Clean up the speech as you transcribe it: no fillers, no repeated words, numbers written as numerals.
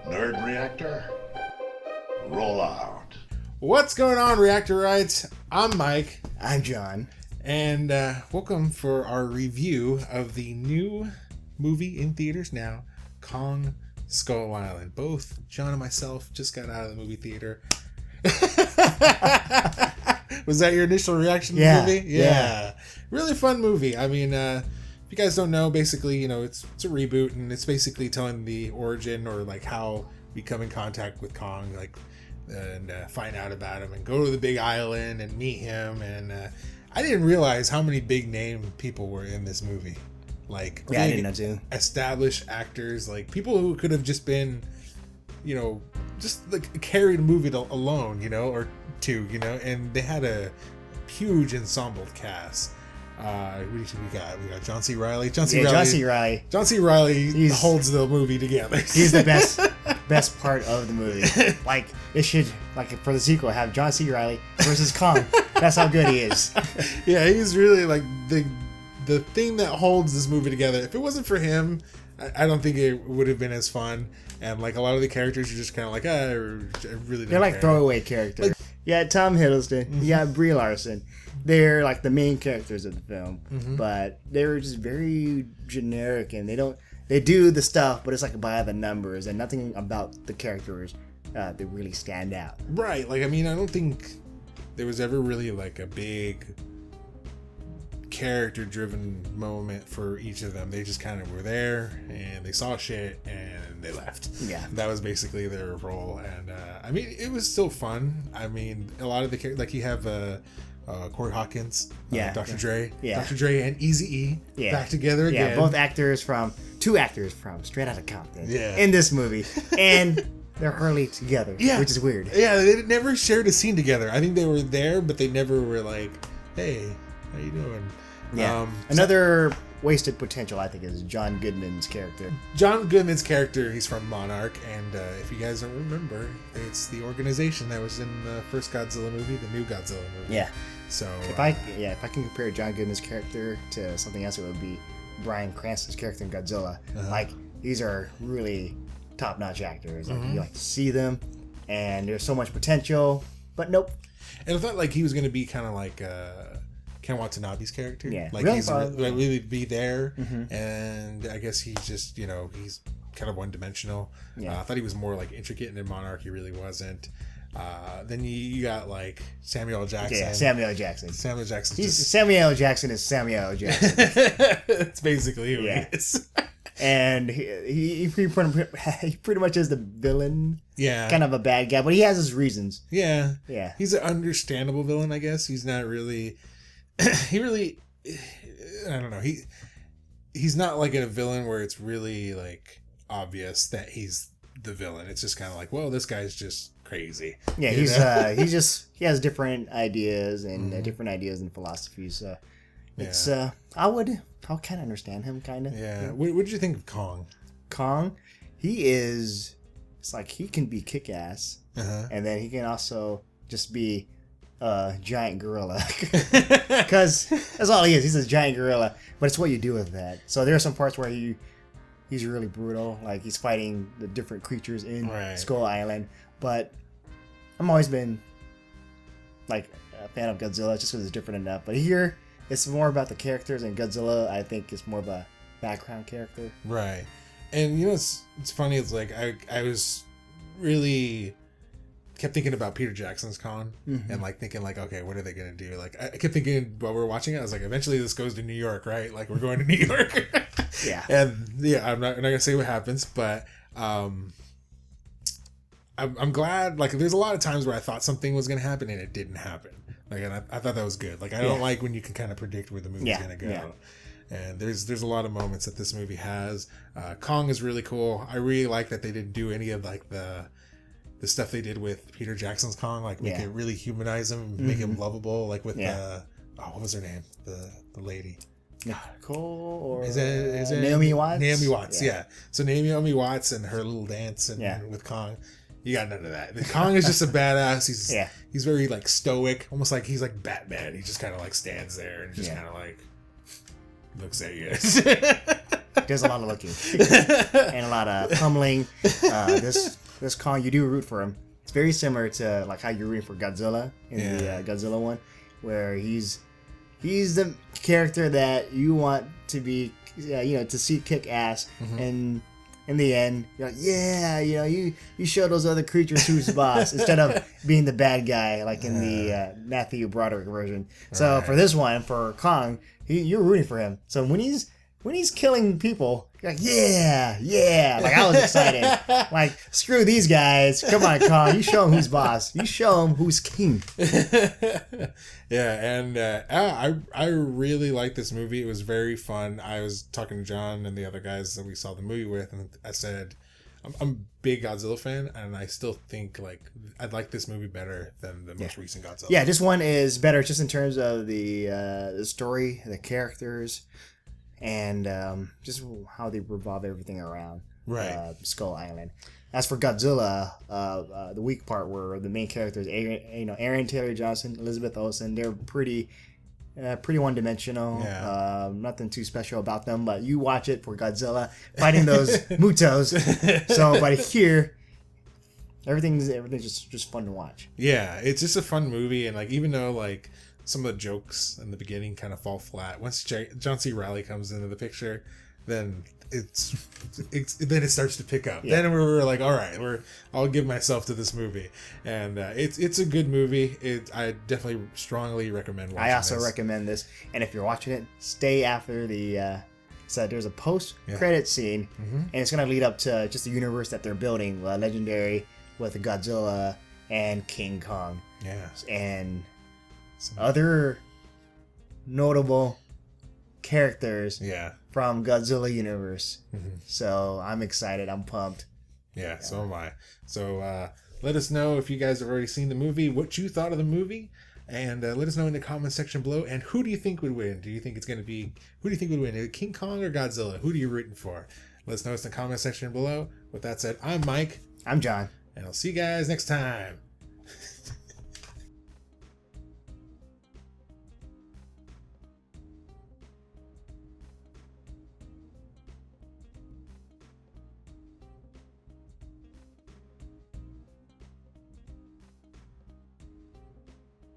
Nerd Reactor, roll out. What's going on, Reactorites? I'm Mike. I'm John. And welcome for our review of the new movie in theaters now, Kong Skull Island. Both John and myself just got out of the movie theater. Was that your initial reaction to the movie? Yeah. Really fun movie. I mean, if you guys don't know, basically, you know, it's a reboot, and it's basically telling the origin or like how we come in contact with Kong, like, and find out about him and go to the big island and meet him. And I didn't realize how many big name people were in this movie. Like, yeah, I didn't know too. Established actors, like people who could have just been, you know, just like carried a movie alone, you know, or two, you know, and they had a huge ensemble cast. We got John C. Reilly. John C. Reilly holds the movie together. He's the best part of the movie. Like, it should, like, for the sequel, have John C. Reilly versus Kong. That's how good he is. Yeah, he's really like the thing that holds this movie together. If it wasn't for him, I don't think it would have been as fun. And like a lot of the characters are just kind of like, I really don't They're like care. throwaway characters. Like, yeah, Tom Hiddleston. You got Brie Larson. They're like the main characters of the film, but they were just very generic, and they do the stuff, but it's like by the numbers, and nothing about the characters that really stand out. Right. Like, I mean, I don't think there was ever really like a big character-driven moment for each of them. They just kind of were there, and they saw shit, and they left. Yeah. That was basically their role, and I mean, it was still fun. I mean, a lot of the characters, like you have Corey Hawkins, Dr. Dre, Dr. Dre and Eazy-E back together again. Yeah, both two actors from Straight Outta Compton in this movie, and they're hardly together, which is weird. Yeah, they never shared a scene together. I think they were there, but they never were like, hey, how you doing? Yeah. Another wasted potential, I think, is John Goodman's character. John Goodman's character, he's from Monarch, and if you guys don't remember, it's the organization that was in the first Godzilla movie, the new Godzilla movie. Yeah. So if I can compare John Goodman's character to something else, it would be Bryan Cranston's character in Godzilla. Like, these are really top-notch actors. Like, you like to see them, and there's so much potential, but nope. And I thought like he was going to be kind of like Ken Watanabe's character. Yeah. Like really he's really be there, and I guess he's just, you know, he's kind of one-dimensional. Yeah. I thought he was more like intricate, and in Monarch he really wasn't. Then you got like Samuel L. Jackson. Yeah, Samuel L. Jackson. Samuel L. Jackson. Samuel L. Jackson is Samuel L. Jackson. That's basically who he is. And he pretty much is the villain. Yeah. Kind of a bad guy, but he has his reasons. Yeah. Yeah. He's an understandable villain, I guess. He's not really... I don't know. He's not like a villain where it's really like obvious that he's the villain. It's just kind of like, well, this guy's just crazy. Yeah, he has different ideas and different ideas and philosophies. So it's I'll kind of understand him, kind of. Yeah. What did you think of Kong? Kong, it's like he can be kick-ass, and then he can also just be a giant gorilla, because that's all he is. He's a giant gorilla, but it's what you do with that. So there are some parts where he's really brutal, like he's fighting the different creatures in Skull Island. But I've always been like a fan of Godzilla just because it's different enough. But here it's more about the characters, and Godzilla, I think, is more of a background character. Right. And you know, it's funny. It's like I was really kept thinking about Peter Jackson's Kong, and like thinking like, okay, what are they gonna do? Like I kept thinking while we were watching it, I was like, eventually this goes to New York, right? Like we're going to New York. Yeah. And yeah, I'm not gonna say what happens, but I'm glad. Like there's a lot of times where I thought something was gonna happen and it didn't happen. Like, and I thought that was good. Like I don't like when you can kind of predict where the movie's gonna go. Yeah. And there's a lot of moments that this movie has. Kong is really cool. I really like that they didn't do any of like the stuff they did with Peter Jackson's Kong, like make it really humanize him, make him lovable, like with what was her name? The lady. Nicole or is it Naomi Watts? Naomi Watts, yeah. So Naomi Watts and her little dance and with Kong. You got none of that. The Kong is just a badass. He's very like stoic, almost like he's like Batman. He just kind of like stands there and just kind of like looks at you. There's a lot of looking and a lot of pummeling. This Kong, you do root for him. It's very similar to like how you're rooting for Godzilla in the Godzilla one, where he's the character that you want to be, to see kick ass, and in the end, you're like, you show those other creatures who's the boss instead of being the bad guy like in the Matthew Broderick version. So for this one, for Kong, you're rooting for him. So when he's killing people, you're like, yeah. Like, I was excited. Like, screw these guys. Come on, Kong. You show him who's boss. You show him who's king. And I really liked this movie. It was very fun. I was talking to John and the other guys that we saw the movie with, and I said, I'm a big Godzilla fan, and I still think, like, I'd like this movie better than the most recent Godzilla. Yeah, this one is better just in terms of the story, the characters, and just how they revolve everything around Skull Island. As for Godzilla, the weak part were the main characters, Aaron Taylor Johnson, Elizabeth Olsen. They're pretty one-dimensional. Yeah. Nothing too special about them, but you watch it for Godzilla fighting those Mutos. But here, everything's just fun to watch. Yeah, it's just a fun movie, and like even though like some of the jokes in the beginning kind of fall flat, once John C. Reilly comes into the picture, then it starts to pick up. Yeah. Then we're like, all right, I'll give myself to this movie, and it's a good movie. I definitely strongly recommend watching. I also recommend this, and if you're watching it, stay after the. So there's a post-credit scene, and it's gonna lead up to just the universe that they're building, Legendary, with Godzilla and King Kong. Yeah, and other notable characters. Yeah. From Godzilla universe. So I'm excited. I'm pumped. Yeah, so am I. So let us know if you guys have already seen the movie, what you thought of the movie, and let us know in the comment section below. And who do you think would win? Who do you think would win? King Kong or Godzilla? Who are you rooting for? Let us know in the comment section below. With that said, I'm Mike. I'm John. And I'll see you guys next time.